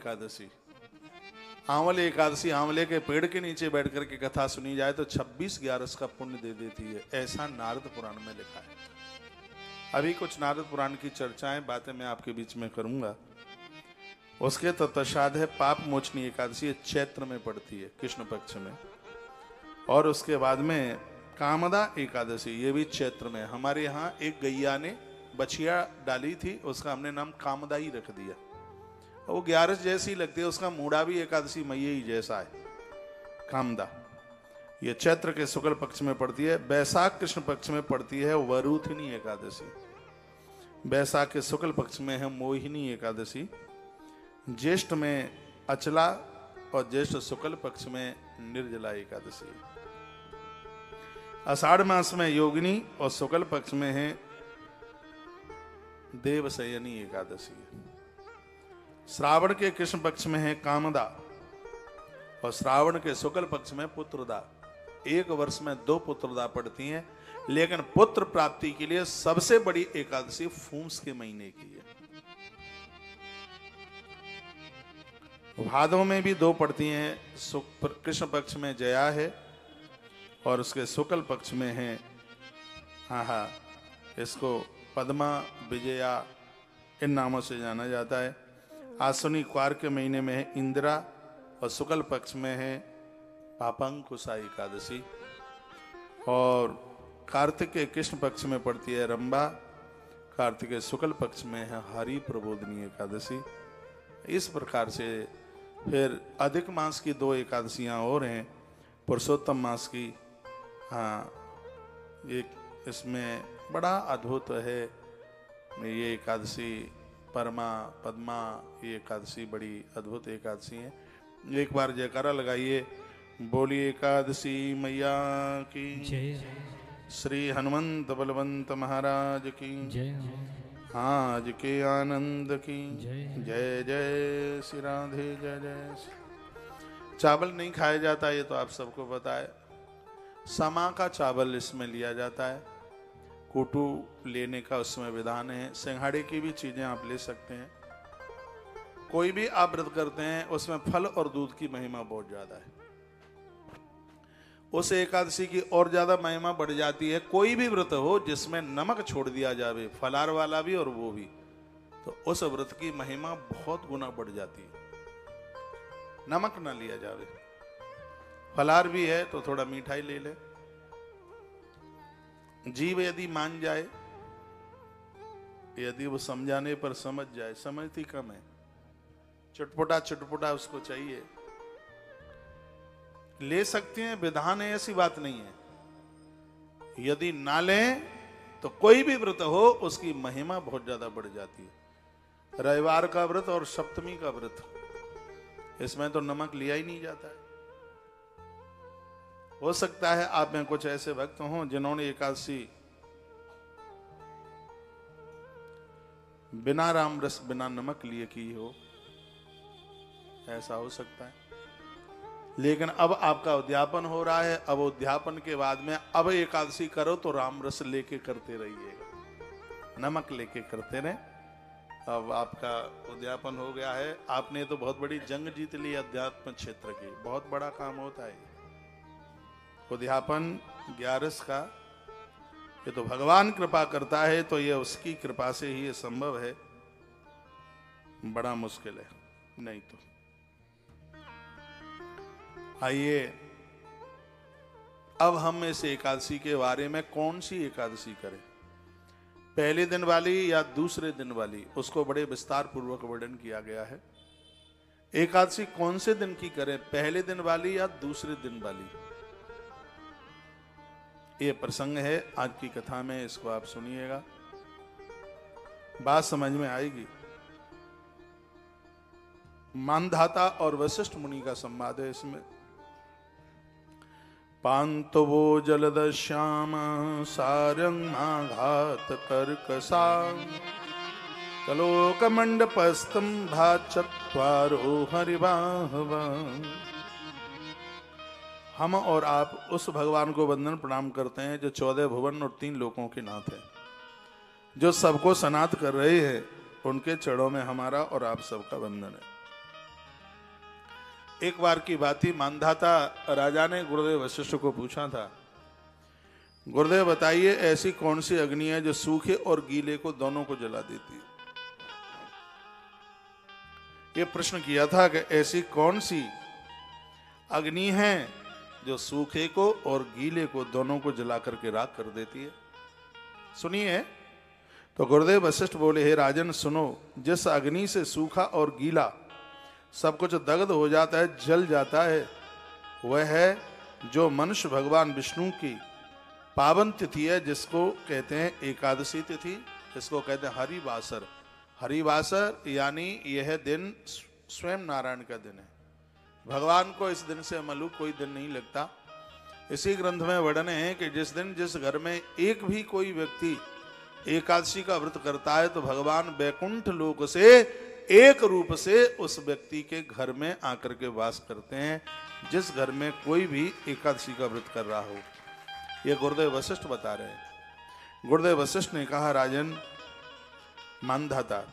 एकादशी। आंवल एकादशी, आंवले के पेड़ के नीचे बैठ करके कथा सुनी जाए तो 26 ग्यारस का पुण्य दे देती है, ऐसा नारद पुराण में लिखा है। अभी कुछ नारद पुराण की चर्चाएं, बातें मैं आपके बीच में करूंगा। उसके तत्पश्चात है पाप मोचनी एकादशी, चैत्र में पड़ती है, कृष्ण पक्ष में। और उसके बाद में कामदा एकादशी, ये भी चैत्र में। हमारे यहाँ एक गैया ने बछिया डाली थी, उसका हमने नाम कामदा ही रख दिया। वो ग्यारस जैसी लगती है, उसका मूड़ा भी एकादशी मैये ही जैसा है, कामदा। ये चैत्र के शुक्ल पक्ष में पड़ती है। बैसाख कृष्ण पक्ष में पड़ती है वरुथिनी एकादशी। बैसाख के शुक्ल पक्ष में है मोहिनी एकादशी। ज्येष्ठ में अचला और ज्येष्ठ शुक्ल पक्ष में निर्जला एकादशी। आषाढ़ मास में योगिनी और शुक्ल पक्ष में है देवशयनी एकादशी। श्रावण के कृष्ण पक्ष में है कामदा और श्रावण के शुक्ल पक्ष में पुत्रदा। एक वर्ष में 2 पुत्रदा पड़ती हैं, लेकिन पुत्र प्राप्ति के लिए सबसे बड़ी एकादशी फूंस के महीने की है। भादों में भी 2 पड़ती हैं, कृष्ण पक्ष में जया है और उसके शुक्ल पक्ष में है इसको पद्मा, विजया, इन नामों से जाना जाता है। आश्विनी क्वार के महीने में है इंदिरा और शुक्ल पक्ष में है पापंकुशा एकादशी। और कार्तिक के कृष्ण पक्ष में पड़ती है रंभा, कार्तिक के शुक्ल पक्ष में है हरि प्रबोधनी एकादशी। इस प्रकार से फिर अधिक मास की 2 एकादशियां और हैं, पुरुषोत्तम मास की। एक इसमें बड़ा अद्भुत है ये एकादशी, परमा, पद्मा, ये एकादशी बड़ी अद्भुत एकादशी है। एक बार जयकारा लगाइए, बोलिए एकादशी मैया की जय। श्री हनुमंत बलवंत महाराज की जय। आज के आनंद की जय। जय श्री राधे, जय जय। चावल नहीं खाया जाता, ये तो आप सबको पता है। समा का चावल इसमें लिया जाता है, कुटू लेने का उसमें विधान है। सिंघाड़े की भी चीजें आप ले सकते हैं। कोई भी आप व्रत करते हैं उसमें फल और दूध की महिमा बहुत ज्यादा है। उस एकादशी की और ज्यादा महिमा बढ़ जाती है। कोई भी व्रत हो जिसमें नमक छोड़ दिया जावे, फलार वाला भी और वो भी, तो उस व्रत की महिमा बहुत गुना बढ़ जाती है। नमक ना लिया जावे, फलार भी है तो थोड़ा मिठाई ले ले। जीव यदि मान जाए, यदि वो समझाने पर समझ जाए, समझती कम है, चटपटा चटपटा उसको चाहिए, ले सकते हैं, विधान है, ऐसी बात नहीं है। यदि ना लें तो कोई भी व्रत हो उसकी महिमा बहुत ज्यादा बढ़ जाती है। रविवार का व्रत और सप्तमी का व्रत, इसमें तो नमक लिया ही नहीं जाता है। हो सकता है आप में कुछ ऐसे भक्त हों जिन्होंने एकादशी बिना राम रस, बिना नमक लिए की हो, ऐसा हो सकता है। लेकिन अब आपका उद्यापन हो रहा है, अब उद्यापन के बाद में अब एकादशी करो तो राम रस लेके करते रहिएगा, नमक लेके करते रहे। अब आपका उद्यापन हो गया है, आपने तो बहुत बड़ी जंग जीत ली अध्यात्म क्षेत्र की। बहुत बड़ा काम होता है उद्यापन ग्यारस का। ये तो भगवान कृपा करता है, तो ये उसकी कृपा से ही ये संभव है, बड़ा मुश्किल है नहीं तो। आइए अब हम इस एकादशी के बारे में, कौन सी एकादशी करें, पहले दिन वाली या दूसरे दिन वाली, उसको बड़े विस्तार पूर्वक वर्णन किया गया है। एकादशी कौन से दिन की करें, पहले दिन वाली या दूसरे दिन वाली, ये प्रसंग है आज की कथा में। इसको आप सुनिएगा, बात समझ में आएगी। मानधाता और वशिष्ठ मुनि का संवाद है इसमें। पांतवो जलद श्याम सारंगाघात कर्कसा कलोक मंडपस्तंभा चत्वारो हरिबाहवा। हम और आप उस भगवान को वंदन प्रणाम करते हैं जो 14 भुवन और 3 लोकों के नाथ है, जो सबको सनात कर रहे हैं। उनके चरणों में हमारा और आप सबका वंदन है। एक बार की बात ही, मानधाता राजा ने गुरुदेव वशिष्ठ को पूछा था, गुरुदेव बताइए ऐसी कौन सी अग्नि है जो सूखे और गीले को दोनों को जला देती है। ये प्रश्न किया था कि ऐसी कौन सी अग्नि है जो सूखे को और गीले को दोनों को जला करके राख कर देती है। सुनिए, तो गुरुदेव वशिष्ठ बोले, हे राजन सुनो, जिस अग्नि से सूखा और गीला सब कुछ दग्ध हो जाता है, जल जाता है, वह है जो मनुष्य भगवान विष्णु की पावन तिथि है, जिसको कहते हैं एकादशी तिथि, जिसको कहते हैं हरिवासर। हरिवासर यानी यह दिन स्वयं नारायण का दिन है। भगवान को इस दिन से मलूक कोई दिन नहीं लगता। इसी ग्रंथ में वर्णन है कि जिस दिन जिस घर में एक भी कोई व्यक्ति एकादशी का व्रत करता है तो भगवान वैकुंठ लोक से एक रूप से उस व्यक्ति के घर में आकर के वास करते हैं, जिस घर में कोई भी एकादशी का व्रत कर रहा हो। यह गुरुदेव वशिष्ठ बता रहे हैं। गुरुदेव वशिष्ठ ने कहा, राजन मानधाता,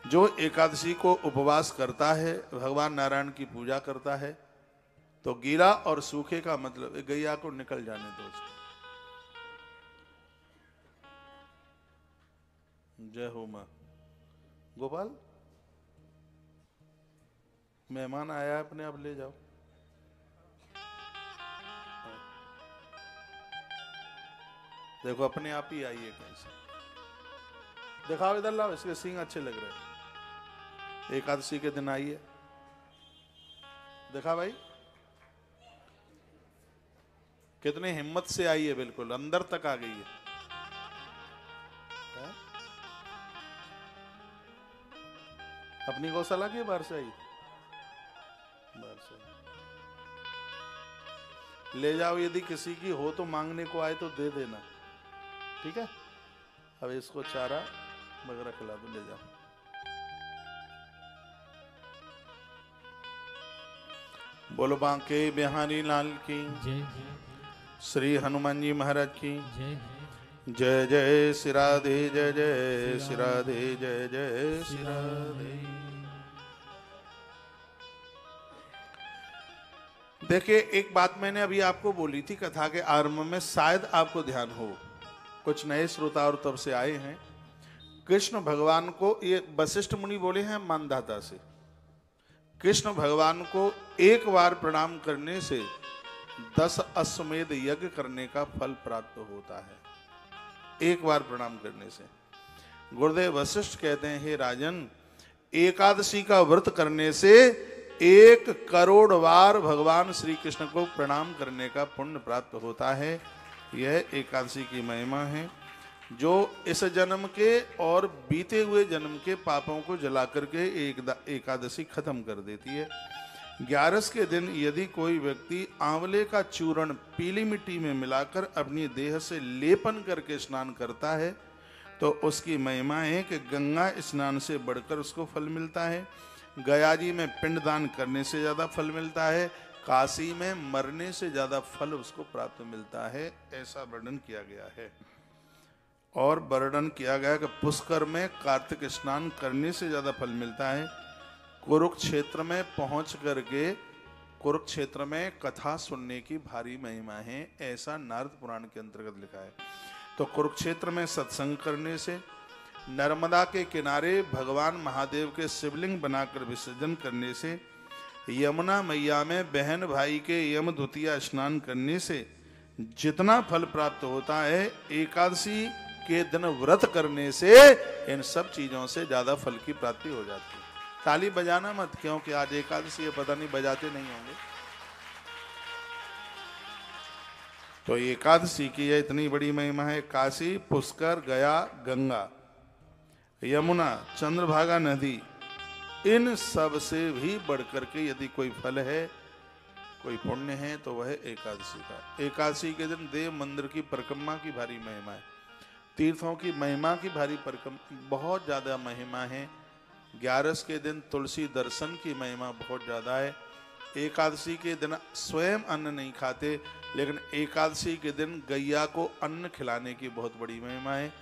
जो एकादशी को उपवास करता है, भगवान नारायण की पूजा करता है, तो गीला और सूखे का मतलब गैया को निकल जाने दो। जय हो मां। गोपाल, मेहमान आया, अपने आप ले जाओ। देखो अपने आप ही आई है कैसे। दिखाओ इधर, लाओ, इसके सींग अच्छे लग रहे हैं। एकादशी के दिन आई है, देखा भाई कितनी हिम्मत से आई है, बिल्कुल अंदर तक आ गई है। अपनी गौशाला की बाहर से आई, बाहर से। ले जाओ, यदि किसी की हो तो मांगने को आए तो दे देना, ठीक है। अब इसको चारा वगैरह खिला दो, ले जाओ। बोलो बांके बिहारी लाल की जय, श्री हनुमान जी महाराज की जय, जय जय श्री राधे, जय जय श्री राधे, जय जय श्री राधे। देखिए, एक बात मैंने अभी आपको बोली थी कथा के आरंभ में, शायद आपको ध्यान हो, कुछ नए श्रोता और तब से आए हैं। कृष्ण भगवान को, ये वशिष्ठ मुनि बोले हैं मानधाता से, कृष्ण भगवान को एक बार प्रणाम करने से 10 अश्वमेध यज्ञ करने का फल प्राप्त होता है। एक बार प्रणाम करने से। गुरुदेव वशिष्ठ कहते हैं, हे राजन, एकादशी का व्रत करने से 1 करोड़ बार भगवान श्री कृष्ण को प्रणाम करने का पुण्य प्राप्त होता है। यह एकादशी की महिमा है, जो इस जन्म के और बीते हुए जन्म के पापों को जला करके एकादशी खत्म कर देती है। 11 के दिन यदि कोई व्यक्ति आंवले का चूर्ण पीली मिट्टी में मिलाकर अपनी देह से लेपन करके स्नान करता है तो उसकी महिमा है कि गंगा स्नान से बढ़कर उसको फल मिलता है, गया जी में पिंडदान करने से ज्यादा फल मिलता है, काशी में मरने से ज्यादा फल उसको प्राप्त मिलता है, ऐसा वर्णन किया गया है। और वर्णन किया गया कि पुष्कर में कार्तिक स्नान करने से ज्यादा फल मिलता है। कुरुक्षेत्र में पहुंच करके कुरुक्षेत्र में कथा सुनने की भारी महिमा है, ऐसा नारद पुराण के अंतर्गत लिखा है। तो कुरुक्षेत्र में सत्संग करने से, नर्मदा के किनारे भगवान महादेव के शिवलिंग बनाकर विसर्जन करने से, यमुना मैया में बहन भाई के यम द्वितीया स्नान करने से जितना फल प्राप्त होता है, एकादशी के दिन व्रत करने से इन सब चीजों से ज्यादा फल की प्राप्ति हो जाती है। ताली बजाना मत, क्योंकि आज एकादशी है, पता नहीं बजाते नहीं होंगे। तो एकादशी की यह इतनी बड़ी महिमा है। काशी, पुष्कर, गया, गंगा, यमुना, चंद्रभागा नदी, इन सब से भी बढ़कर के यदि कोई फल है, कोई पुण्य है, तो वह एकादशी का। एकादशी के दिन देव मंदिर की परिक्रमा की भारी महिमा है, तीर्थों की महिमा की भारी परिक्रमा, बहुत ज्यादा महिमा है। 11 के दिन तुलसी दर्शन की महिमा बहुत ज्यादा है। एकादशी के दिन स्वयं अन्न नहीं खाते, लेकिन एकादशी के दिन गैया को अन्न खिलाने की बहुत बड़ी महिमा है।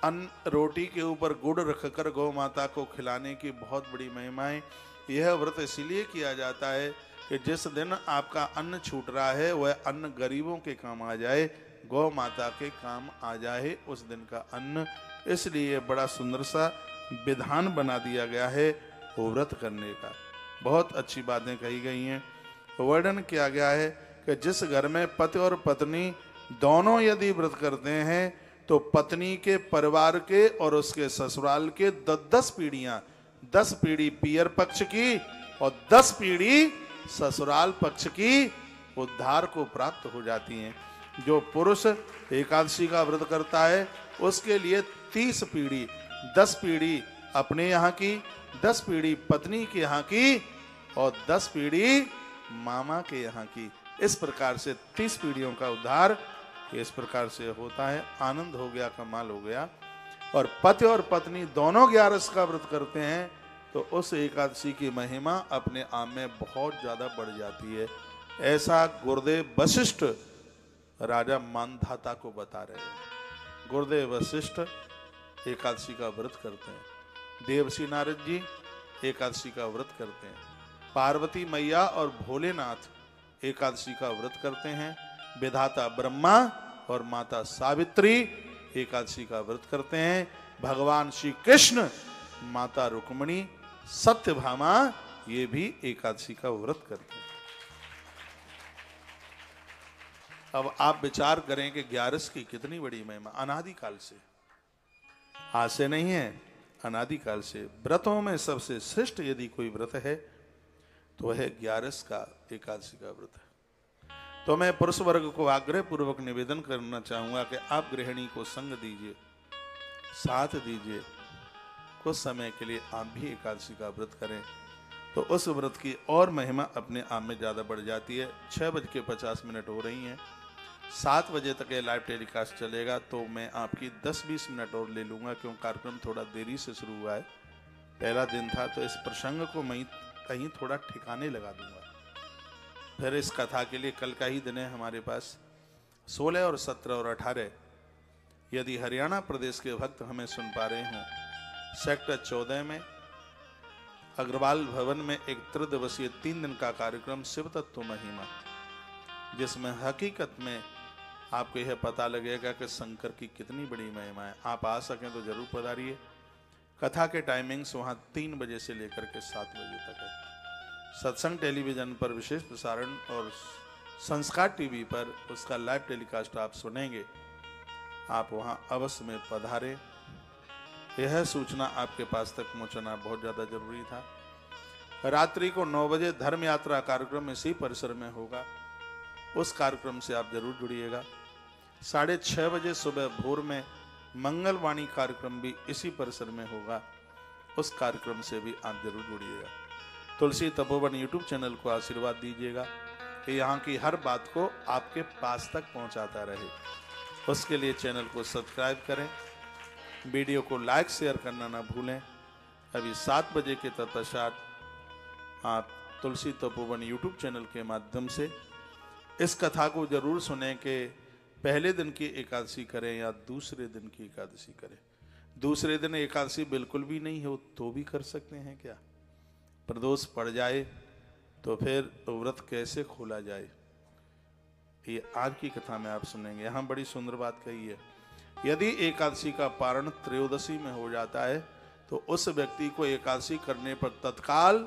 अन्न रोटी के ऊपर गुड़ रखकर गौ माता को खिलाने की बहुत बड़ी महिमा है। यह व्रत इसलिए किया जाता है कि जिस दिन आपका अन्न छूट रहा है वह अन्न गरीबों के काम आ जाए, गौ माता के काम आ जाए उस दिन का अन्न। इसलिए बड़ा सुंदर सा विधान बना दिया गया है व्रत करने का। बहुत अच्छी बातें कही गई हैं। वर्णन किया गया है कि जिस घर में पति और पत्नी दोनों यदि व्रत करते हैं तो पत्नी के परिवार के और उसके ससुराल के 10 पीढ़ियां, 10 पीढ़ी पियर पक्ष की और 10 पीढ़ी ससुराल पक्ष की उद्धार को प्राप्त हो जाती हैं। जो पुरुष एकादशी का व्रत करता है उसके लिए 30 पीढ़ी, 10 पीढ़ी अपने यहाँ की, 10 पीढ़ी पत्नी के यहाँ की और 10 पीढ़ी मामा के यहाँ की। इस प्रकार से 30 पीढ़ियों का उद्धार इस प्रकार से होता है। आनंद हो गया, कमाल हो गया। और पति और पत्नी दोनों 11 का व्रत करते हैं तो उस एकादशी की महिमा अपने आप में बहुत ज्यादा बढ़ जाती है। ऐसा गुरुदेव वशिष्ठ राजा मानधाता को बता रहे हैं। गुरुदेव वशिष्ठ एकादशी का व्रत करते हैं। देवर्षि नारद जी एकादशी का व्रत करते हैं। पार्वती मैया और भोलेनाथ एकादशी का व्रत करते हैं। विधाता ब्रह्मा और माता सावित्री एकादशी का व्रत करते हैं। भगवान श्री कृष्ण, माता रुक्मिणी, सत्यभामा ये भी एकादशी का व्रत करते हैं। अब आप विचार करें कि 11 की कितनी बड़ी महिमा। अनादिकाल से, आज से नहीं है, अनादिकाल से व्रतों में सबसे श्रेष्ठ यदि कोई व्रत है तो वह 11 का एकादशी का व्रत है। तो मैं पुरुष वर्ग को आग्रह पूर्वक निवेदन करना चाहूंगा कि आप गृहिणी को संग दीजिए, साथ दीजिए। कुछ समय के लिए आप भी एकादशी का व्रत करें तो उस व्रत की और महिमा अपने आप में ज्यादा बढ़ जाती है। 6:50 हो रही हैं। 7 बजे तक ये लाइव टेलीकास्ट चलेगा तो मैं आपकी 10-20 मिनट और ले लूंगा क्योंकि कार्यक्रम थोड़ा देरी से शुरू हुआ है। पहला दिन था तो इस प्रसंग को मैं कहीं थोड़ा ठिकाने लगा दूंगा। फिर इस कथा के लिए कल का ही दिन है हमारे पास। 16 और 17 और 18 यदि हरियाणा प्रदेश के भक्त हमें सुन पा रहे हों, सेक्टर 14 में अग्रवाल भवन में एक त्रिदिवसीय 3 दिन का कार्यक्रम शिव तत्व महिमा, जिसमें हकीकत में आपको यह पता लगेगा कि शंकर की कितनी बड़ी महिमा है। आप आ सकें तो जरूर पधारिए। कथा के टाइमिंग्स वहां 3 बजे से लेकर के 7 बजे तक है। सत्संग टेलीविजन पर विशेष प्रसारण और संस्कार टीवी पर उसका लाइव टेलीकास्ट आप सुनेंगे। आप वहां अवश्य में पधारें। यह सूचना आपके पास तक पहुंचना बहुत ज्यादा जरूरी था। रात्रि को 9 बजे धर्म यात्रा कार्यक्रम इसी परिसर में होगा। उस कार्यक्रम से आप जरूर जुड़िएगा। 6:30 बजे सुबह भोर में मंगलवाणी कार्यक्रम भी इसी परिसर में होगा। उस कार्यक्रम से भी आप जरूर जुड़िएगा। तुलसी तपोवन यूट्यूब चैनल को आशीर्वाद दीजिएगा कि यहाँ की हर बात को आपके पास तक पहुँचाता रहे। उसके लिए चैनल को सब्सक्राइब करें, वीडियो को लाइक शेयर करना ना भूलें। अभी 7 बजे के तत्पश्चात आप तुलसी तपोवन यूट्यूब चैनल के माध्यम से इस कथा को जरूर सुने कि पहले दिन की एकादशी करें या दूसरे दिन की एकादशी करें। दूसरे दिन एकादशी बिल्कुल भी नहीं हो तो भी कर सकते हैं क्या? प्रदोष पड़ जाए तो फिर व्रत कैसे खोला जाए, ये आज की कथा में आप सुनेंगे। यहाँ बड़ी सुंदर बात कही है। यदि एकादशी का पारण त्रयोदशी में हो जाता है तो उस व्यक्ति को एकादशी करने पर तत्काल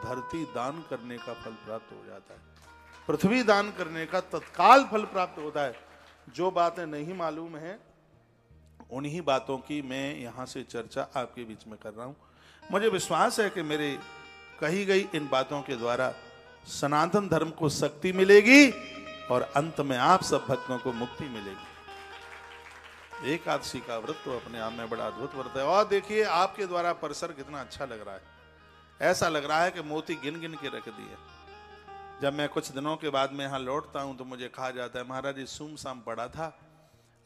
धरती दान करने का फल प्राप्त हो जाता है। पृथ्वी दान करने का तत्काल फल प्राप्त होता है। जो बातें नहीं मालूम है उन्हीं बातों की मैं यहाँ से चर्चा आपके बीच में कर रहा हूँ। मुझे विश्वास है कि मेरे कही गई इन बातों के द्वारा सनातन धर्म को शक्ति मिलेगी और अंत में आप सब भक्तों को मुक्ति मिलेगी। एकादशी का व्रत तो अपने आप में बड़ा अद्भुत व्रत है। और देखिए आपके द्वारा परिसर कितना अच्छा लग रहा है। ऐसा लग रहा है कि मोती गिन गिन के रख दिए। जब मैं कुछ दिनों के बाद में यहाँ लौटता हूँ तो मुझे कहा जाता है महाराज जी सुमसाम पड़ा था,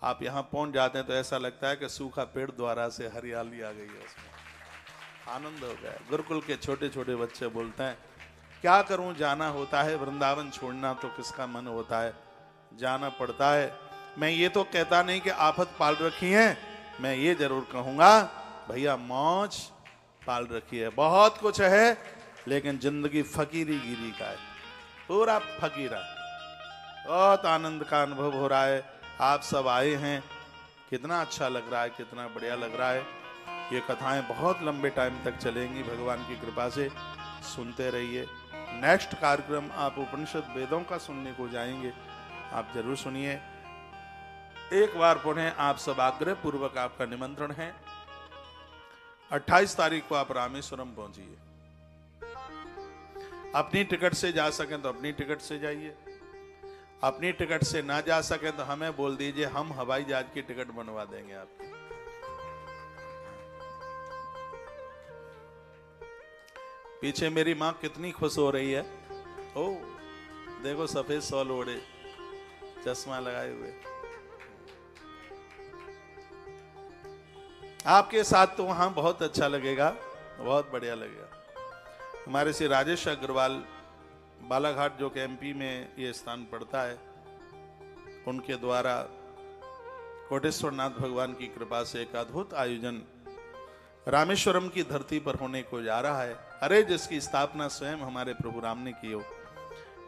आप यहाँ पहुंच जाते हैं तो ऐसा लगता है कि सूखा पेड़ द्वारा से हरियाली आ गई है। उसमें आनंद हो गया। गुरुकुल के छोटे छोटे बच्चे बोलते हैं क्या करूं, जाना होता है, वृंदावन छोड़ना तो किसका मन होता है, जाना पड़ता है। मैं ये तो कहता नहीं कि आफत पाल रखी है, मैं ये जरूर कहूंगा भैया मौज पाल रखी है। बहुत कुछ है लेकिन जिंदगी फकीरी गिरी का है, पूरा फकीरा। बहुत आनंद का अनुभव हो रहा है। आप सब आए हैं, कितना अच्छा लग रहा है, कितना बढ़िया लग रहा है। ये कथाएं बहुत लंबे टाइम तक चलेंगी, भगवान की कृपा से सुनते रहिए। नेक्स्ट कार्यक्रम आप उपनिषद वेदों का सुनने को जाएंगे, आप जरूर सुनिए। एक बार पुनः आप सब आग्रह पूर्वक आपका निमंत्रण है, 28 तारीख को आप रामेश्वरम पहुंचिए। अपनी टिकट से जा सकें तो अपनी टिकट से जाइए, अपनी टिकट से ना जा सके तो हमें बोल दीजिए, हम हवाई जहाज की टिकट बनवा देंगे आपकी। पीछे मेरी मां कितनी खुश हो रही है। ओ देखो, सफेद शॉल ओढ़े, चश्मा लगाए हुए। आपके साथ तो वहां बहुत अच्छा लगेगा, बहुत बढ़िया लगेगा। हमारे श्री राजेश अग्रवाल बालाघाट, जो कि एमपी में ये स्थान पड़ता है, उनके द्वारा कोटेश्वर नाथ भगवान की कृपा से एक अद्भुत आयोजन रामेश्वरम की धरती पर होने को जा रहा है। अरे जिसकी स्थापना स्वयं हमारे प्रभु राम ने की हो,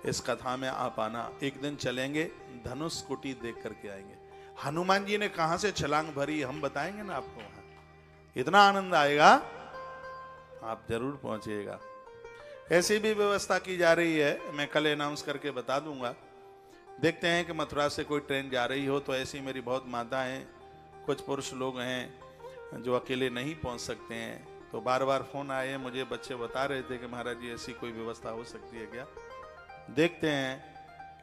इस कथा में आप आना। एक दिन चलेंगे, धनुष कुटी देख करके आएंगे। हनुमान जी ने कहां से छलांग भरी हम बताएंगे ना आपको। वहां इतना आनंद आएगा, आप जरूर पहुंचिएगा। ऐसी भी व्यवस्था की जा रही है, मैं कल अनाउंस करके बता दूंगा। देखते हैं कि मथुरा से कोई ट्रेन जा रही हो तो ऐसी मेरी बहुत माता हैं, कुछ पुरुष लोग हैं जो अकेले नहीं पहुंच सकते हैं, तो बार बार फोन आए, मुझे बच्चे बता रहे थे कि महाराज जी ऐसी कोई व्यवस्था हो सकती है क्या। देखते हैं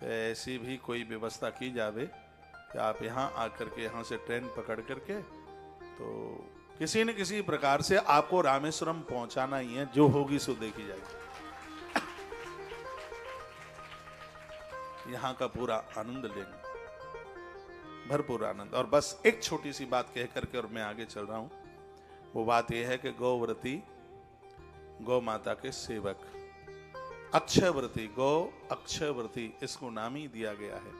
कि ऐसी भी कोई व्यवस्था की जावे कि आप यहाँ आकर के यहाँ से ट्रेन पकड़ करके तो किसी न किसी प्रकार से आपको रामेश्वरम पहुंचाना ही है। जो होगी सो देखी जाएगी। यहाँ का पूरा आनंद लेंगे, भरपूर आनंद। और बस एक छोटी सी बात कह करके और मैं आगे चल रहा हूं। वो बात यह है कि गौव्रती, गौ माता के सेवक, अक्षयव्रती, गौ अक्षयव्रती, इसको नाम ही दिया गया है।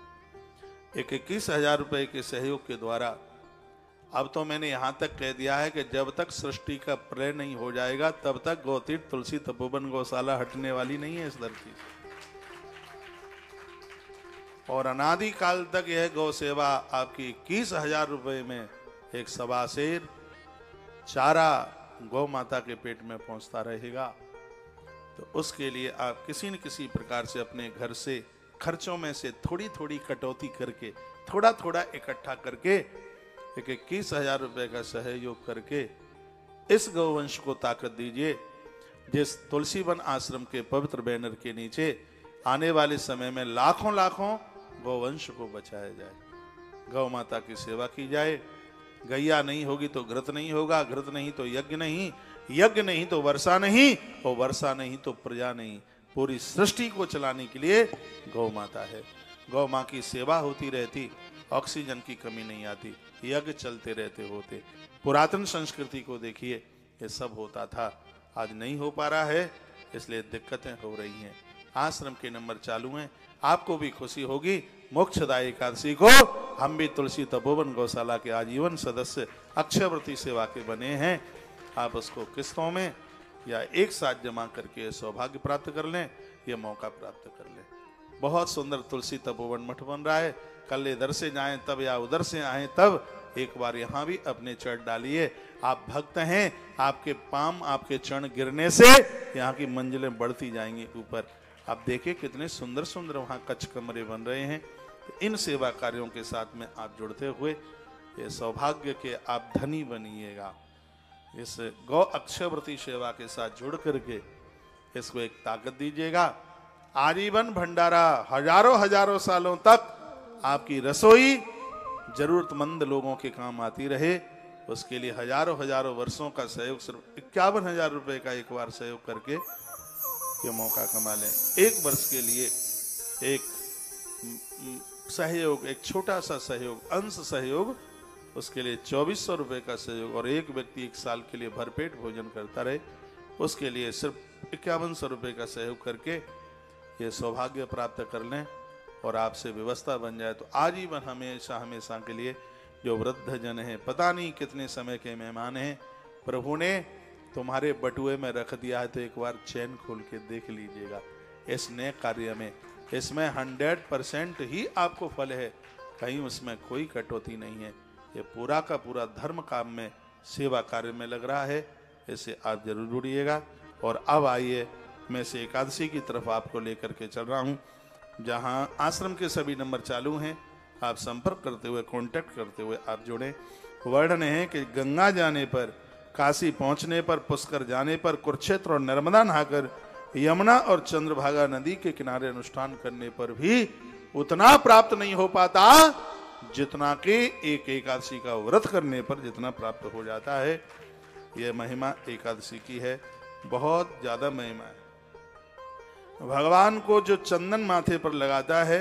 21,000 रुपए के सहयोग के द्वारा अब तो मैंने यहां तक कह दिया है कि जब तक सृष्टि का प्रलय नहीं हो जाएगा तब तक गौतीर्थ तुलसी तपोवन गौशाला हटने वाली नहीं है इस धरती से। और अनादि काल तक यह गौ सेवा आपकी 21,000 रुपए में एक सवा सेर चारा गौ माता के पेट में पहुंचता रहेगा। तो उसके लिए आप किसी न किसी प्रकार से अपने घर से खर्चों में से थोड़ी थोड़ी कटौती करके, थोड़ा थोड़ा इकट्ठा करके 21,000 रुपए का सहयोग करके इस गौवंश को ताकत दीजिए, जिस तुलसी वन आश्रम के पवित्र बैनर के नीचे आने वाले समय में लाखों लाखों गौवंश को बचाया जाए। गौ माता की सेवा की जाए। गैया नहीं होगी तो घृत नहीं होगा, घृत नहीं तो यज्ञ नहीं, यज्ञ नहीं तो वर्षा नहीं, और वर्षा नहीं तो प्रजा नहीं। पूरी सृष्टि को चलाने के लिए गौ माता है। गौ माँ की सेवा होती रहती, ऑक्सीजन की कमी नहीं आती, यज्ञ चलते रहते होते। पुरातन संस्कृति को देखिए, ये सब होता था, आज नहीं हो पा रहा है, इसलिए दिक्कतें हो रही हैं। आश्रम के नंबर चालू हैं, आपको भी खुशी होगी। मोक्षदायी एकादशी को हम भी तुलसी तपोवन गौशाला के आजीवन सदस्य अक्षयव्रती सेवा के बने हैं। आप उसको किस्तों में या एक साथ जमा करके सौभाग्य प्राप्त कर लें, ये मौका प्राप्त कर लें। बहुत सुंदर तुलसी तपोवन मठ बन रहा है। कल इधर से जाएं तब या उधर से आएं तब एक बार यहाँ भी अपने चरण डालिए। आप भक्त हैं, आपके पांव, आपके चरण गिरने से यहाँ की मंजिलें बढ़ती जाएंगी ऊपर। आप देखिए कितने सुंदर सुंदर वहाँ कच्छ कमरे बन रहे हैं। इन सेवा कार्यों के साथ में आप जुड़ते हुए ये सौभाग्य के आप धनी बनिएगा। इस गौ अक्षयव्रती सेवा के साथ जुड़ करके इसको एक ताकत दीजिएगा। आजीवन भंडारा, हजारों हजारों सालों तक आपकी रसोई जरूरतमंद लोगों के काम आती रहे। उसके लिए हजारों हजारों वर्षों का सहयोग, सिर्फ 51,000 रुपए का एक बार सहयोग करके ये मौका कमा लें। एक वर्ष के लिए एक सहयोग, एक छोटा सा सहयोग, अंश सहयोग, उसके लिए 2400 रुपए का सहयोग, और एक व्यक्ति 1 साल के लिए भरपेट भोजन करता रहे, उसके लिए सिर्फ 5100 रुपए का सहयोग करके ये सौभाग्य प्राप्त कर लें और आपसे व्यवस्था बन जाए तो आजीवन हमेशा हमेशा के लिए जो वृद्ध जन है, पता नहीं कितने समय के मेहमान हैं, प्रभु ने तुम्हारे बटुए में रख दिया है तो एक बार चैन खोल के देख लीजिएगा। इस नए कार्य में इसमें 100% ही आपको फल है, कहीं उसमें कोई कटौती नहीं है। ये पूरा का पूरा धर्म काम में, सेवा कार्य में लग रहा है, इसे आप जरूर जुड़िएगा। और अब आइए मैं से एकादशी की तरफ आपको लेकर के चल रहा हूँ, जहाँ आश्रम के सभी नंबर चालू हैं। आप संपर्क करते हुए, कांटेक्ट करते हुए आप जुड़ें। वर्णन है कि गंगा जाने पर, काशी पहुंचने पर, पुष्कर जाने पर, कुरुक्षेत्र और नर्मदा नहाकर, यमुना और चंद्रभागा नदी के किनारे अनुष्ठान करने पर भी उतना प्राप्त नहीं हो पाता जितना कि एक एकादशी का व्रत करने पर जितना प्राप्त हो जाता है। यह महिमा एकादशी की है, बहुत ज्यादा महिमा है। भगवान को जो चंदन माथे पर लगाता है,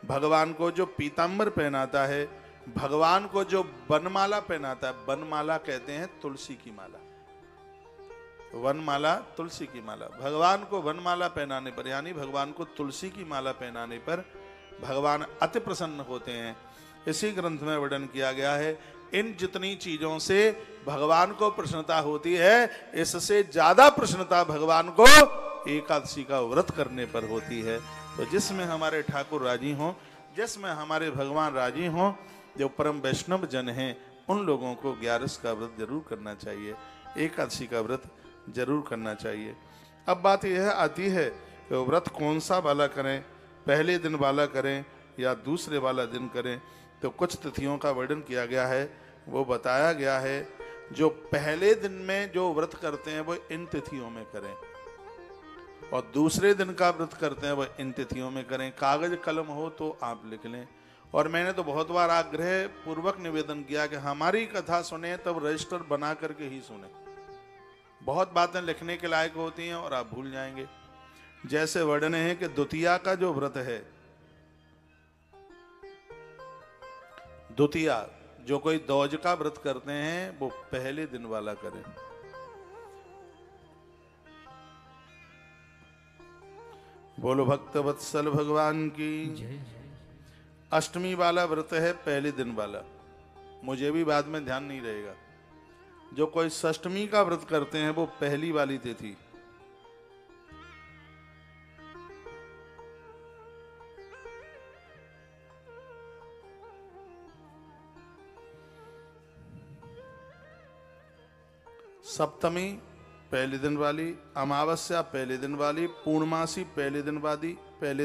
भगवान को जो पीतांबर पहनाता है, भगवान को जो वनमाला पहनाता है, वनमाला कहते हैं तुलसी की माला, वनमाला तुलसी की माला। भगवान को वनमाला पहनाने पर, यानी भगवान को तुलसी की माला पहनाने पर भगवान अति प्रसन्न होते हैं। इसी ग्रंथ में वर्णन किया गया है, इन जितनी चीजों से भगवान को प्रसन्नता होती है, इससे ज्यादा प्रसन्नता भगवान को एकादशी का व्रत करने पर होती है। तो जिसमें हमारे ठाकुर राजी हों, जिसमें हमारे भगवान राजी हों, जो परम वैष्णव जन हैं, उन लोगों को 11 का व्रत जरूर करना चाहिए, एकादशी का व्रत जरूर करना चाहिए। अब बात यह आती है कि व्रत कौन सा वाला करें, पहले दिन वाला करें या दूसरे वाला दिन करें। तो कुछ तिथियों का वर्णन किया गया है, वो बताया गया है। जो पहले दिन में जो व्रत करते हैं वो इन तिथियों में करें, और दूसरे दिन का व्रत करते हैं वो इन तिथियों में करें। कागज कलम हो तो आप लिख लें। और मैंने तो बहुत बार आग्रह पूर्वक निवेदन किया कि हमारी कथा सुने तब रजिस्टर बना करके ही सुने। बहुत बातें लिखने के लायक होती हैं और आप भूल जाएंगे। जैसे वर्णन है कि द्वितीया का जो व्रत है, द्वितीया जो कोई दौज का व्रत करते हैं वो पहले दिन वाला करें। बोलो भक्त वत्सल भगवान की। अष्टमी वाला व्रत है पहले दिन वाला, मुझे भी बाद में ध्यान नहीं रहेगा। जो कोई षष्टमी का व्रत करते हैं वो पहली वाली तिथि। सप्तमी पहले दिन वाली, अमावस्या पहले दिन वाली, पूर्णमासी पहले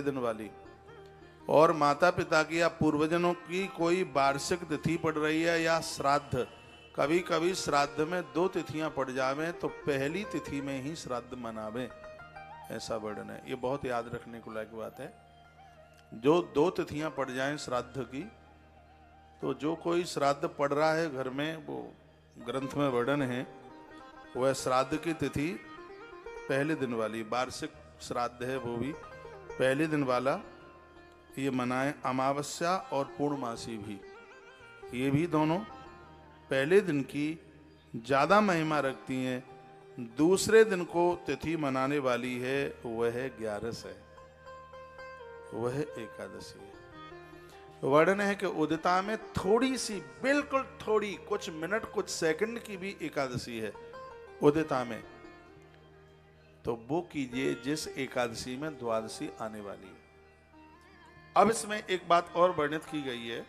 दिन वाली। और माता पिता की या पूर्वजनों की कोई वार्षिक तिथि पड़ रही है या श्राद्ध, कभी कभी श्राद्ध में 2 तिथियां पड़ जावे तो पहली तिथि में ही श्राद्ध मनावे, ऐसा वर्णन है। ये बहुत याद रखने को लायक बात है। जो 2 तिथियां पड़ जाएं श्राद्ध की, तो जो कोई श्राद्ध पड़ रहा है घर में, वो ग्रंथ में वर्णन है, वह श्राद्ध की तिथि पहले दिन वाली, वार्षिक श्राद्ध है वो भी पहले दिन वाला, ये मनाएं। अमावस्या और पूर्णमासी भी, ये भी दोनों पहले दिन की ज्यादा महिमा रखती हैं। दूसरे दिन को तिथि मनाने वाली है वह 11 है, वह एकादशी है। वर्णन है कि उदिता में थोड़ी सी, बिल्कुल थोड़ी, कुछ मिनट कुछ सेकंड की भी एकादशी है उदिता में, तो वो कीजिए जिस एकादशी में द्वादशी आने वाली है। अब इसमें एक बात और वर्णित की गई है।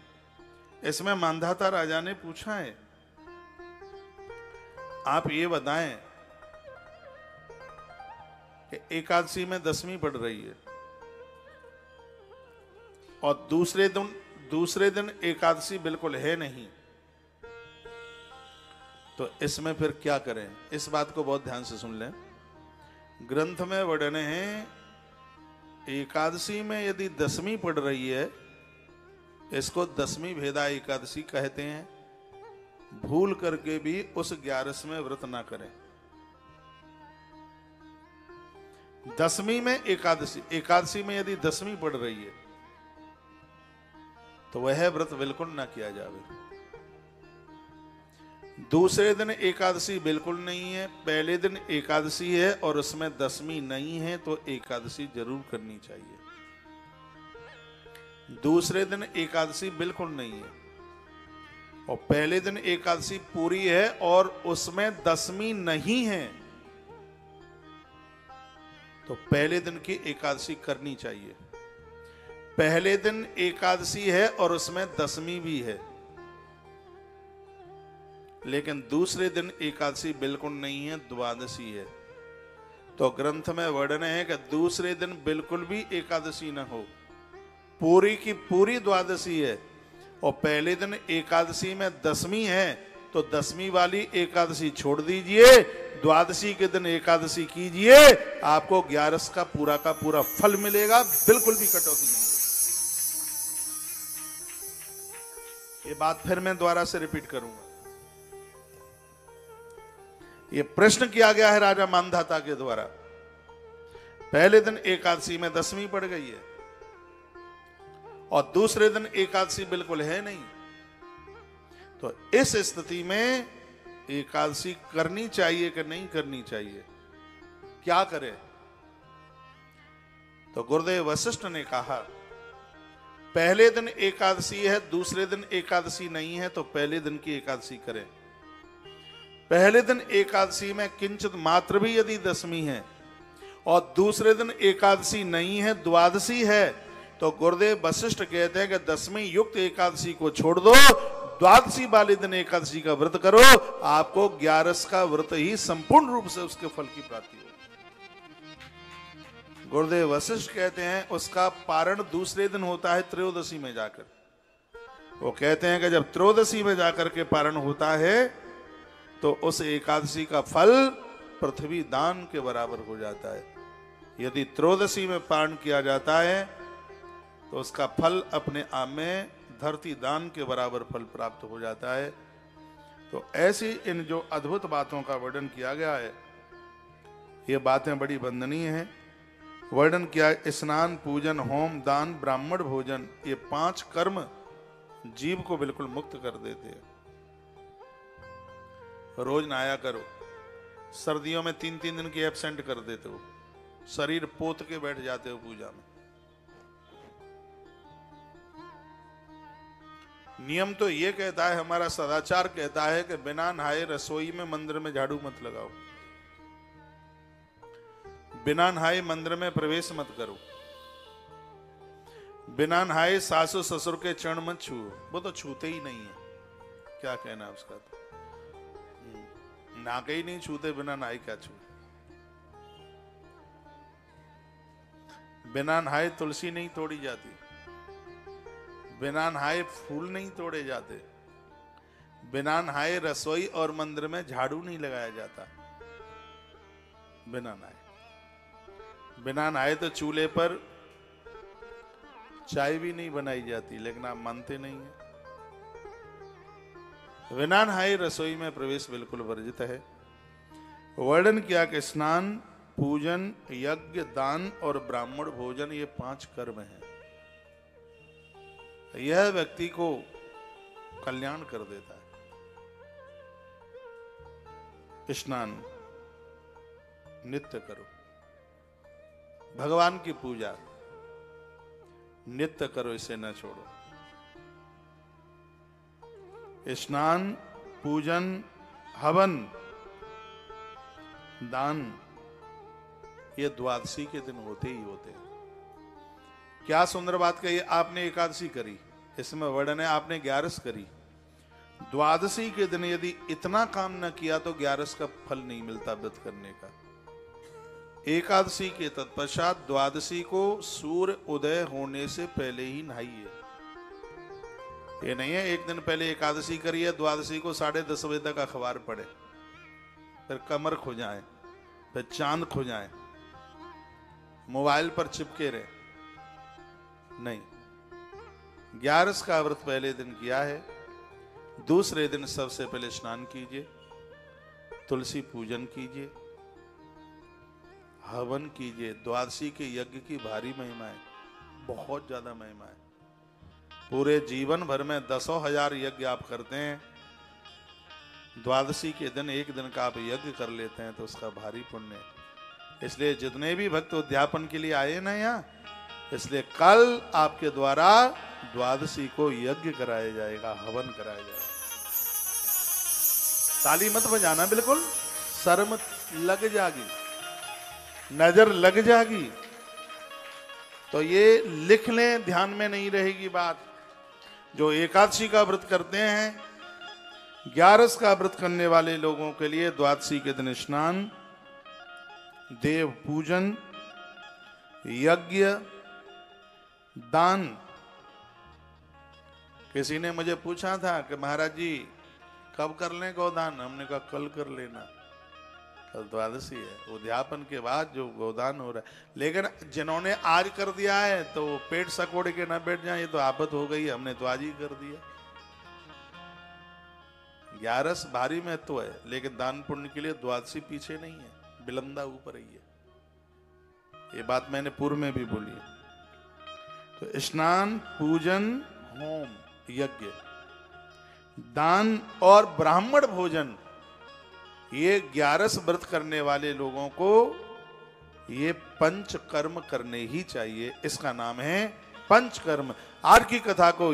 इसमें मांधाता राजा ने पूछा है, आप ये बताएं कि एकादशी में 10वीं पड़ रही है और दूसरे दिन एकादशी बिल्कुल है नहीं, तो इसमें फिर क्या करें? इस बात को बहुत ध्यान से सुन लें। ग्रंथ में वर्णन है, एकादशी में यदि 10वीं पड़ रही है, इसको 10वीं भेदा एकादशी कहते हैं। भूल करके भी उस 11वें व्रत ना करें। 10वीं में एकादशी में यदि 10वीं पड़ रही है तो वह व्रत बिल्कुल ना किया जावे। दूसरे दिन एकादशी बिल्कुल नहीं है, पहले दिन एकादशी है और उसमें 10वीं नहीं है, तो एकादशी जरूर करनी चाहिए। दूसरे दिन एकादशी बिल्कुल नहीं है और पहले दिन एकादशी पूरी है और उसमें 10वीं नहीं है, तो पहले दिन की एकादशी करनी चाहिए। पहले दिन एकादशी है और उसमें दशमी भी है, लेकिन दूसरे दिन एकादशी बिल्कुल नहीं है, द्वादशी है। तो ग्रंथ में वर्णन है कि दूसरे दिन बिल्कुल भी एकादशी न हो, पूरी की पूरी द्वादशी है। और पहले दिन एकादशी में दशमी है, तो दशमी वाली एकादशी छोड़ दीजिए, द्वादशी के दिन एकादशी कीजिए, आपको 11 का पूरा फल मिलेगा, बिल्कुल भी कटौती नहीं। ये बात फिर मैं दोबारा से रिपीट करूंगा। ये प्रश्न किया गया है राजा मानधाता के द्वारा। पहले दिन एकादशी में दशमी पड़ गई है और दूसरे दिन एकादशी बिल्कुल है नहीं, तो इस स्थिति में एकादशी करनी चाहिए कि नहीं करनी चाहिए, क्या करें? तो गुरुदेव वशिष्ठ ने कहा, पहले दिन एकादशी है, दूसरे दिन एकादशी नहीं है, तो पहले दिन की एकादशी करें। पहले दिन एकादशी में किंचित मात्र भी यदि दशमी है और दूसरे दिन एकादशी नहीं है, द्वादशी है, तो गुरुदेव वशिष्ठ कहते हैं कि दशमी युक्त एकादशी को छोड़ दो, द्वादशी वाले दिन एकादशी का व्रत करो, आपको 11 का व्रत ही संपूर्ण रूप से उसके फल की प्राप्ति होगी। गुरुदेव वशिष्ठ कहते हैं उसका पारण दूसरे दिन होता है, त्रयोदशी में जाकर। वो कहते हैं कि जब त्रयोदशी में जाकर के पारण होता है तो उस एकादशी का फल पृथ्वी दान के बराबर हो जाता है। यदि त्रयोदशी में पारण किया जाता है तो उसका फल अपने आप में धरती दान के बराबर फल प्राप्त हो जाता है। तो ऐसी इन जो अद्भुत बातों का वर्णन किया गया है, ये बातें बड़ी वंदनीय हैं। वर्णन किया, स्नान, पूजन, होम, दान, ब्राह्मण भोजन, ये 5 कर्म जीव को बिल्कुल मुक्त कर देते हैं। रोज नहाया करो, सर्दियों में 3-3 दिन की एब्सेंट कर देते हो, शरीर पोत के बैठ जाते हो पूजा में। नियम तो ये कहता है, हमारा सदाचार कहता है कि बिना नहाए रसोई में मंदिर में झाड़ू मत लगाओ, बिना नहाए मंदिर में प्रवेश मत करो, बिना नहाए सासु ससुर के चरण मत छुओ, वो तो छूते ही नहीं है, क्या कहना है उसका? तो नाके ही नहीं छूते, बिना नहाए क्या छू? बिना नहाए तुलसी नहीं तोड़ी जाती, बिना नहाए फूल नहीं तोड़े जाते, बिना नहाए रसोई और मंदिर में झाड़ू नहीं लगाया जाता, बिना नहाए। बिना नहाए तो चूल्हे पर चाय भी नहीं बनाई जाती, लेकिन आप मानते नहीं हैं। बिना नहाए रसोई में प्रवेश बिल्कुल वर्जित है। वर्णन किया कि स्नान, पूजन, यज्ञ, दान और ब्राह्मण भोजन, ये 5 कर्म हैं। यह व्यक्ति को कल्याण कर देता है। स्नान नित्य करो, भगवान की पूजा नित्य करो, इसे न छोड़ो। स्नान, पूजन, हवन, दान, ये द्वादशी के दिन होते ही होते हैं। क्या सुंदर बात कही, आपने एकादशी करी, इसमें वर्णन है आपने 11 करी, द्वादशी के दिन यदि इतना काम न किया तो 11 का फल नहीं मिलता व्रत करने का। एकादशी के तत्पश्चात द्वादशी को सूर्य उदय होने से पहले ही नहाइए। ये नहीं है एक दिन पहले एकादशी करिए, द्वादशी को 10:30 बजे तक अखबार पढ़े, फिर कमर खो जाए, फिर चांद खो जाए, मोबाइल पर चिपके रहे, नहीं। 11 का व्रत पहले दिन किया है, दूसरे दिन सबसे पहले स्नान कीजिए, तुलसी पूजन कीजिए, हवन कीजिए। द्वादशी के यज्ञ की भारी महिमा है, बहुत ज्यादा महिमा है। पूरे जीवन भर में 10,000 यज्ञ आप करते हैं, द्वादशी के दिन एक दिन का आप यज्ञ कर लेते हैं तो उसका भारी पुण्य है। इसलिए जितने भी भक्त उद्यापन के लिए आए ना यहाँ, इसलिए कल आपके द्वारा द्वादशी को यज्ञ कराया जाएगा, हवन कराया जाएगा। ताली मत बजाना, बिल्कुल शर्म लग जाएगी। नजर लग जाएगी। तो ये लिख लें, ध्यान में नहीं रहेगी बात। जो एकादशी का व्रत करते हैं, 11 का व्रत करने वाले लोगों के लिए द्वादशी के दिन स्नान, देव पूजन, यज्ञ, दान। किसी ने मुझे पूछा था कि महाराज जी कब कर लें गोदान? हमने कहा कल कर लेना, कल द्वादशी है। उद्यापन के बाद जो गोदान हो रहा है, लेकिन जिन्होंने आज कर दिया है तो पेट सकोड़ के न बैठ जाए, ये तो आफत हो गई, हमने तो आज ही कर दिया। 11 भारी महत्व है, लेकिन दान पुण्य के लिए द्वादशी पीछे नहीं है, बिलंदा ऊपर ही है। ये बात मैंने पूर्व में भी बोली है। तो स्नान, पूजन, होम, यज्ञ, दान और ब्राह्मण भोजन, ये 11 व्रत करने वाले लोगों को ये पंच कर्म करने ही चाहिए। इसका नाम है पंचकर्म। आज की कथा को